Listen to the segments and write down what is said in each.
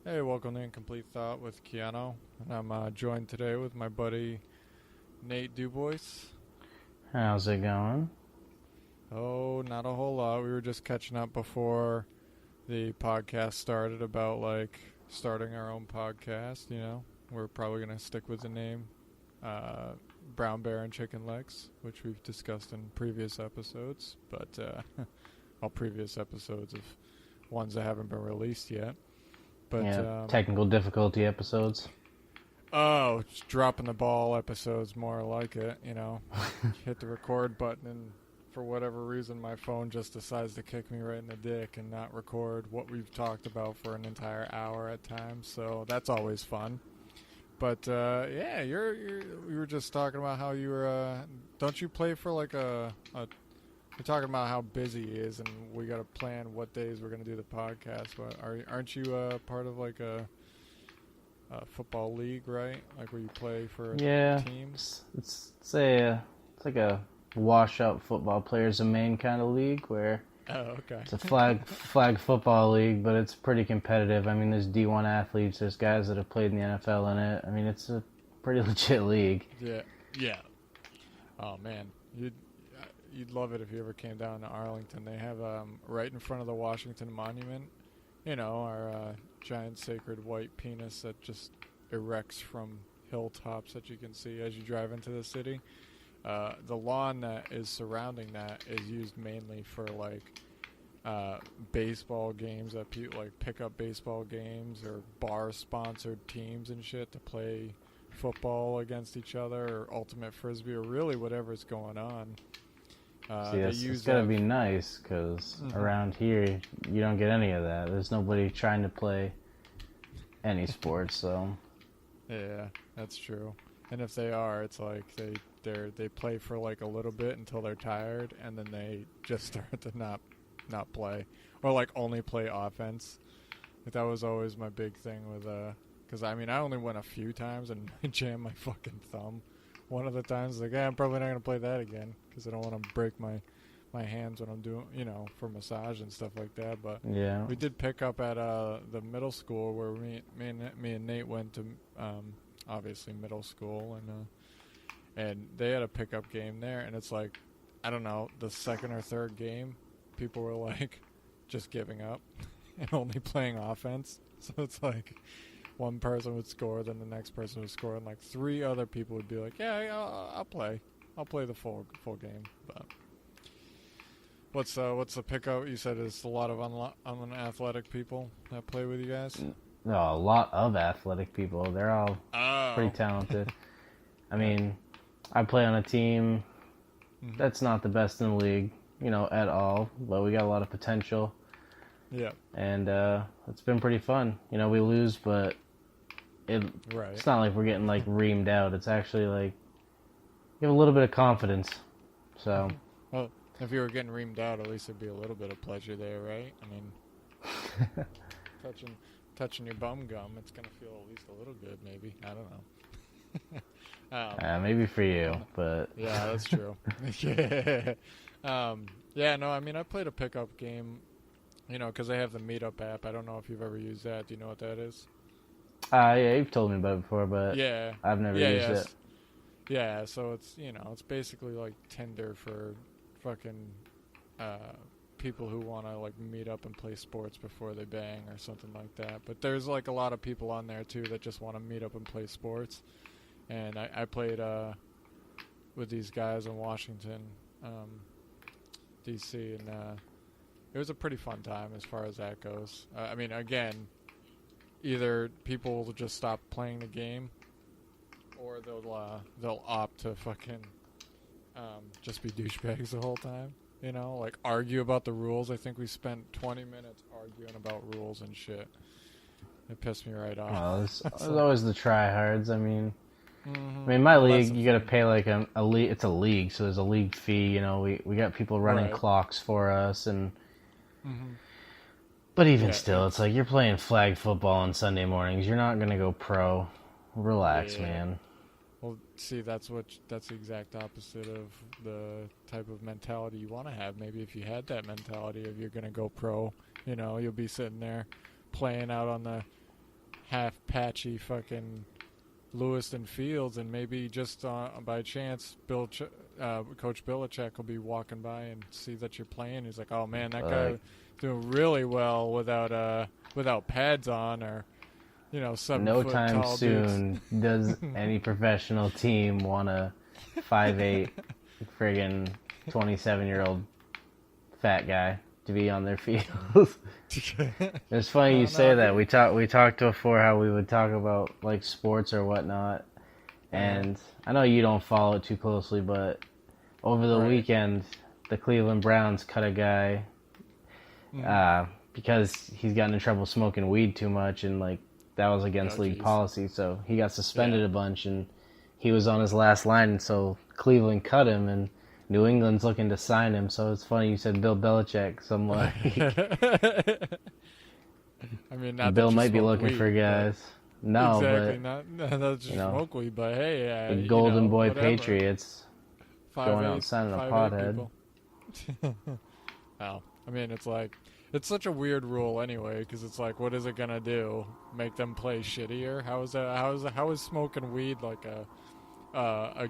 Hey, welcome to Incomplete Thought with Keanu. And I'm joined today with my buddy Nate Dubois. How's it going? Oh, not a whole lot. We were just catching up before the podcast started about starting our own podcast. We're probably going to stick with the name uh, Brown Bear and Chicken Legs, which we've discussed in previous episodes, but all previous episodes of ones that haven't been released yet. But Yeah, technical difficulty episodes. Oh, just dropping the ball episodes, more like it, Hit the record button, and for whatever reason, my phone just decides to kick me right in the dick and not record what we've talked about for an entire hour at times. So that's always fun. But yeah, we were just talking about how you were. Don't you play for like We're talking about how busy he is, and we got to plan what days we're going to do the podcast. But aren't you part of like a football league, right? Like where you play for teams? It's like a washout football players a main kind of league where Oh, okay. it's a flag football league, but it's pretty competitive. I mean, there's D1 athletes, there's guys that have played in the NFL in it. I mean, it's a pretty legit league. Yeah. Oh man, you'd love it if you ever came down to Arlington. They have right in front of the Washington Monument, our giant sacred white penis that just erects from hilltops that you can see as you drive into the city. The lawn that is surrounding that is used mainly for baseball games that people like pickup baseball games or bar sponsored teams and shit to play football against each other or ultimate frisbee or really whatever's going on. It's gotta be nice because around here you don't get any of that. There's nobody trying to play any sports, so Yeah, that's true. And if they are, it's like they play for like a little bit until they're tired, and then they just start to not play or like only play offense. Like, that was always my big thing with because I mean I only went a few times and I jammed my fucking thumb. One of the times, like, I'm probably not gonna play that again because I don't want to break my hands when I'm doing, for massage and stuff like that. But yeah. we did pick up at the middle school where me and Nate went to, obviously middle school, and they had a pickup game there, and it's like, I don't know, the second or third game, people were like just giving up and only playing offense. So it's like one person would score, then the next person would score, and like three other people would be like, "Yeah, I'll play the full game." But what's the pickup? You said it's a lot of unathletic people that play with you guys. No, a lot of athletic people. They're all pretty talented. I mean, I play on a team that's not the best in the league, at all, but we got a lot of potential. Yeah. And it's been pretty fun. We lose, but it's not like we're getting like reamed out. It's actually like you have a little bit of confidence. So well, if you were getting reamed out, at least there'd be a little bit of pleasure there, right? I mean, touching your bum gum, it's gonna feel at least a little good, maybe. I don't know. Maybe for you, but yeah, that's true. Yeah. Yeah. No, I mean, I played a pickup game, because they have the Meetup app. I don't know if you've ever used that. Do you know what that is? Yeah, you've told me about it before, but yeah, I've never used it. Yeah, so it's basically like Tinder for fucking people who want to like meet up and play sports before they bang or something like that. But there's like a lot of people on there too that just want to meet up and play sports. And I played with these guys in Washington, D.C., and it was a pretty fun time as far as that goes. I mean, again, either people will just stop playing the game, or they'll opt to fucking just be douchebags the whole time. Like argue about the rules. I think we spent 20 minutes arguing about rules and shit. It pissed me right off. Well, there's always the tryhards. I mean, my league, you got to pay like a league. It's a league, so there's a league fee. We got people running clocks for us, and but even still, it's like you're playing flag football on Sunday mornings. You're not gonna go pro. Relax, man. Well, see, that's the exact opposite of the type of mentality you want to have. Maybe if you had that mentality of you're gonna go pro, you'll be sitting there playing out on the half patchy fucking Lewiston Fields, and maybe just by chance, Coach Belichick will be walking by and see that you're playing. He's like, "Oh man, that guy doing really well without pads on, or 7 No foot time tall soon does any professional team want a 5'8" friggin' 27-year-old fat guy to be on their field. It's funny you say that. We talked before how we would talk about like sports or whatnot, and I know you don't follow it too closely, but over the weekend, the Cleveland Browns cut a guy because he's gotten in trouble smoking weed too much, and like that was against league policy, so he got suspended a bunch, and he was on his last line, and so Cleveland cut him, and New England's looking to sign him. So it's funny you said Bill Belichick. So I'm like, I mean, not Bill that might be looking weed, for guys. No, exactly, but not just smoke weed, but hey, the Golden Boy whatever. Patriots going out and signing a pothead. Well, I mean, it's like it's such a weird rule anyway, because it's like, what is it gonna do? Make them play shittier? How is smoking weed like a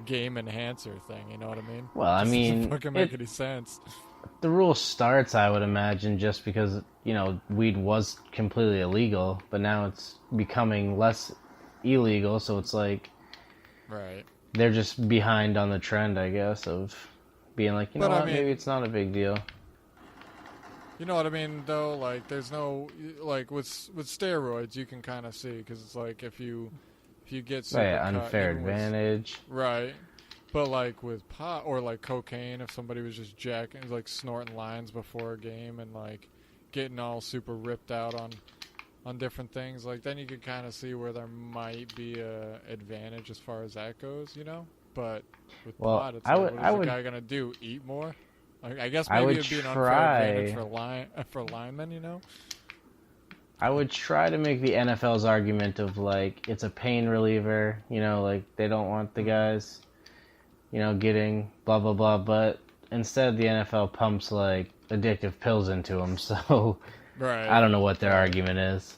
game enhancer thing? You know what I mean? Well, I mean, doesn't fucking make any sense. The rule starts, I would imagine, just because weed was completely illegal, but now it's becoming less illegal. So it's like, they're just behind on the trend, I guess, of being like, maybe it's not a big deal. You know what I mean, though? Like, there's no, like, with steroids, you can kind of see, because it's like, if you get super unfair advantage. Right. But, like, with pot, or, like, cocaine, if somebody was just jacking, like, snorting lines before a game and, like, getting all super ripped out on different things, like, then you could kind of see where there might be a advantage as far as that goes, But with pot, it's like, what is the guy going to do? Eat more? Like, I guess maybe it'd be an unfair advantage for linemen, I would try to make the NFL's argument of, like, it's a pain reliever, like, they don't want the guys, getting blah, blah, blah, but instead the NFL pumps, like, addictive pills into them, so I don't know what their argument is.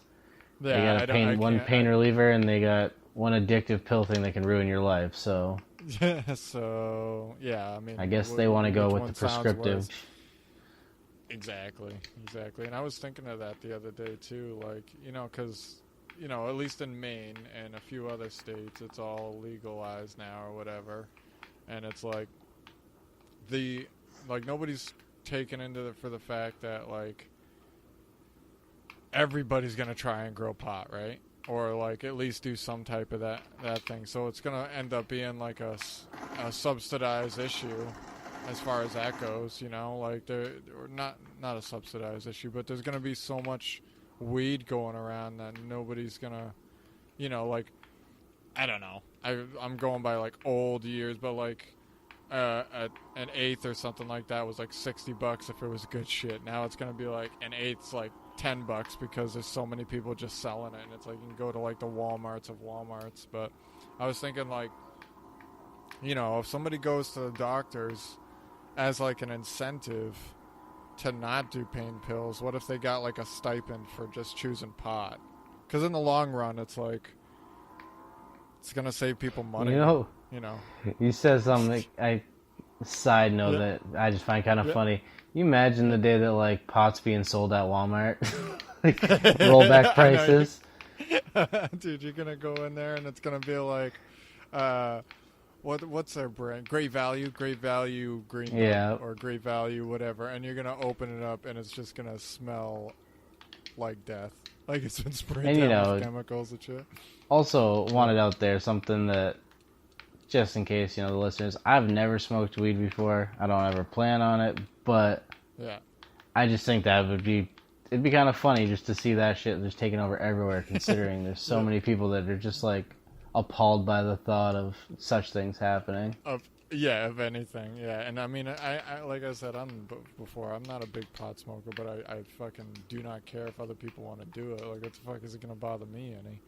Yeah, they got one pain reliever, and they got one addictive pill thing that can ruin your life, so... So, yeah, I mean... I guess they want to go with the prescriptive. Exactly. And I was thinking of that the other day, too, like, because, at least in Maine and a few other states, it's all legalized now or whatever, and it's like, nobody's taken into for the fact that, like, everybody's going to try and grow pot, right? Or, like, at least do some type of that thing. So it's going to end up being, like, a subsidized issue as far as that goes, Like, or not a subsidized issue, but there's going to be so much weed going around that nobody's going to, like, I don't know. I'm going by, like, old years, but, like, an eighth or something like that was, like, $60 if it was good shit. Now it's going to be, like, an eighth's, like, $10 because there's so many people just selling it, and it's like you can go to like the Walmarts of Walmarts. But I was thinking, like, if somebody goes to the doctors as like an incentive to not do pain pills, what if they got like a stipend for just choosing pot? Because in the long run, it's like it's gonna save people money. You said something. Side note that I just find kind of funny. You imagine the day that like pot's being sold at Walmart, like rollback prices. Dude, you're gonna go in there and it's gonna be like, what's their brand? Great Value Green, or Great Value whatever, and you're gonna open it up and it's just gonna smell like death, like it's been sprayed down with chemicals and shit. Also, wanted out there something that, just in case, the listeners, I've never smoked weed before. I don't ever plan on it, but I just think that it'd be kind of funny just to see that shit just taking over everywhere, considering there's so many people that are just, like, appalled by the thought of such things happening. Of anything, and I mean, I like I said before, I'm not a big pot smoker, but I fucking do not care if other people want to do it. Like, what the fuck is it gonna bother me any?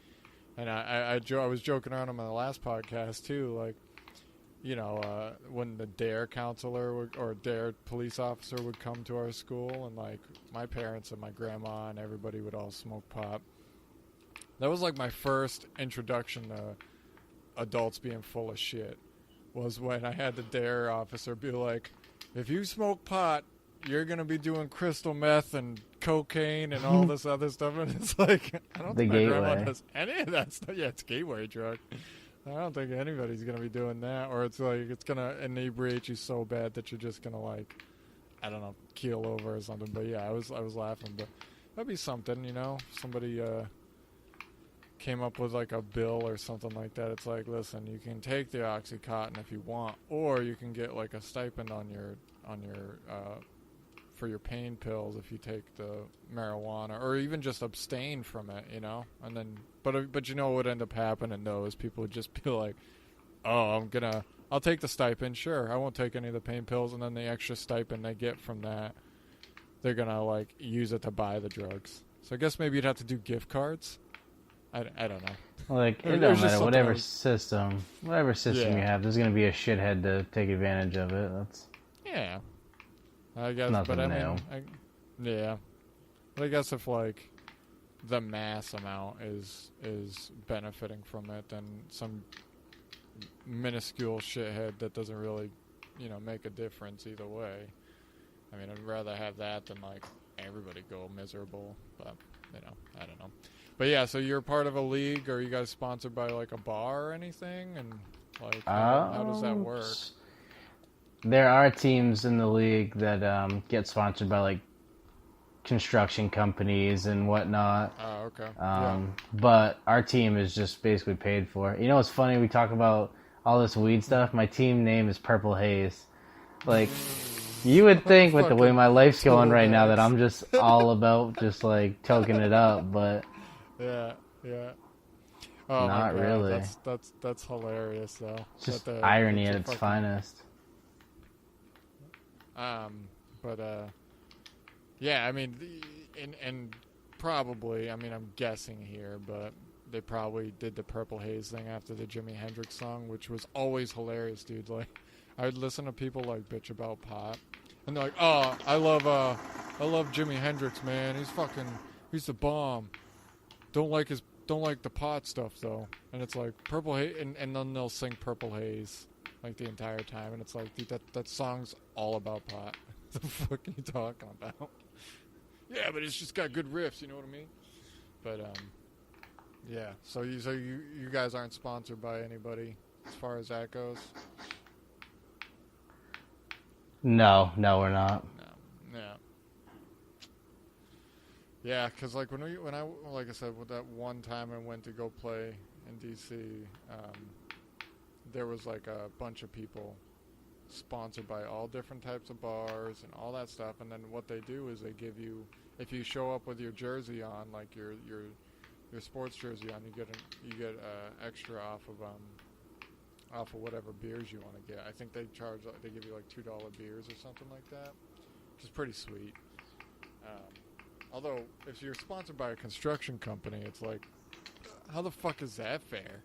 And I was joking around on my last podcast, too, like, when the DARE counselor or DARE police officer would come to our school, and, like, my parents and my grandma and everybody would all smoke pot. That was like my first introduction to adults being full of shit. Was when I had the DARE officer be like, if you smoke pot, you're going to be doing crystal meth and cocaine and all this other stuff. And it's like, I don't think my grandma does any of that stuff. Yeah, it's a gateway drug. I don't think anybody's going to be doing that. Or it's like, it's going to inebriate you so bad that you're just going to like, I don't know, keel over or something. But yeah, I was laughing. But that'd be something, you know, somebody came up with like a bill or something like that. It's like, listen, you can take the Oxycontin if you want, or you can get like a stipend on your for your pain pills if you take the marijuana, or even just abstain from it, you know. And then, but you know what would end up happening though is people would just be like, oh, I'll take the stipend, sure, I won't take any of the pain pills, and then the extra stipend they get from that, they're gonna like use it to buy the drugs. So I guess maybe you'd have to do gift cards. I don't know. Like, it don't matter. Whatever system you have, there's going to be a shithead to take advantage of it. Yeah. I guess, nothing but I new. mean, yeah. But I guess if, like, the mass amount is benefiting from it, then some minuscule shithead that doesn't really, you know, make a difference either way. I mean, I'd rather have that than, like, everybody go miserable. But, you know, I don't know. But yeah, so you're part of a league, or are you guys sponsored by like a bar or anything? And like, how does that work? There are teams in the league that get sponsored by like construction companies and whatnot. Oh, okay. But our team is just basically paid for. You know what's funny? We talk about all this weed stuff. My team name is Purple Haze. Like, you would think with the way my life's going right now that I'm just all about just like toking it up, but. Yeah. Oh, not really. That's hilarious, though. It's just irony at its finest. Yeah, I mean, and probably, I mean, I'm guessing here, but they probably did the Purple Haze thing after the Jimi Hendrix song, which was always hilarious, dude. Like, I would listen to people like bitch about pot, and they're like, "Oh, I love Jimi Hendrix, man. He's the bomb. Don't like the pot stuff though." And it's like Purple Haze, and then they'll sing Purple Haze like the entire time, and it's like, dude, that song's all about pot. What the fuck are you talking about? Yeah, but it's just got good riffs, you know what I mean? But yeah. So you guys aren't sponsored by anybody as far as that goes? No, we're not. No. Yeah, because like when I like I said, with that one time I went to go play in DC, there was like a bunch of people sponsored by all different types of bars and all that stuff. And then what they do is they give you, if you show up with your jersey on, like your sports jersey on, you get extra off of whatever beers you want to get. I think they give you like $2 beers or something like that, which is pretty sweet. Although, if you're sponsored by a construction company, it's like, how the fuck is that fair?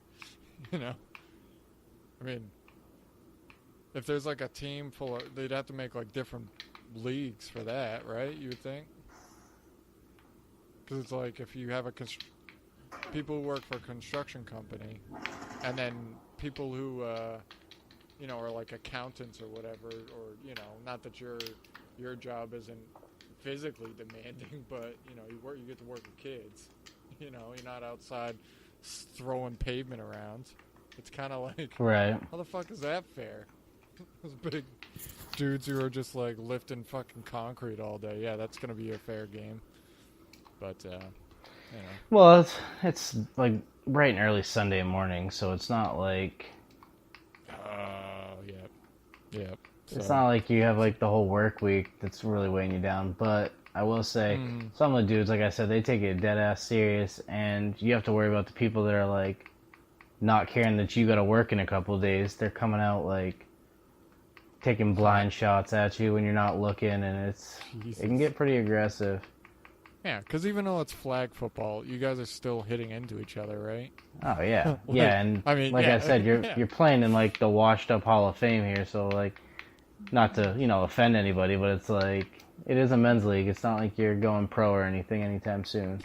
You know? I mean, if there's like a team full of, they'd have to make like different leagues for that, right? You would think? Because it's like, if you have people who work for a construction company, and then people who, you know, are like accountants or whatever, or, you know, not that your job isn't physically demanding, but you know, you get to work with kids. You know, you're not outside throwing pavement around. It's kind of like, right? How the fuck is that fair? Those big dudes who are just like lifting fucking concrete all day. Yeah, that's gonna be a fair game. But you know. Well, it's like bright and early Sunday morning, so it's not like. Yep. It's not like you have like the whole work week that's really weighing you down, but I will say some of the dudes, like I said, they take it dead ass serious, and you have to worry about the people that are like not caring that you got to work in a couple of days. They're coming out like taking blind shots at you when you're not looking, and it can get pretty aggressive. Yeah, because even though it's flag football, you guys are still hitting into each other, right? Oh yeah, yeah, and I mean, I said, you're playing in like the washed up Hall of Fame here, so like. Not to, you know, offend anybody, but it's like, it is a men's league. It's not like you're going pro or anything anytime soon.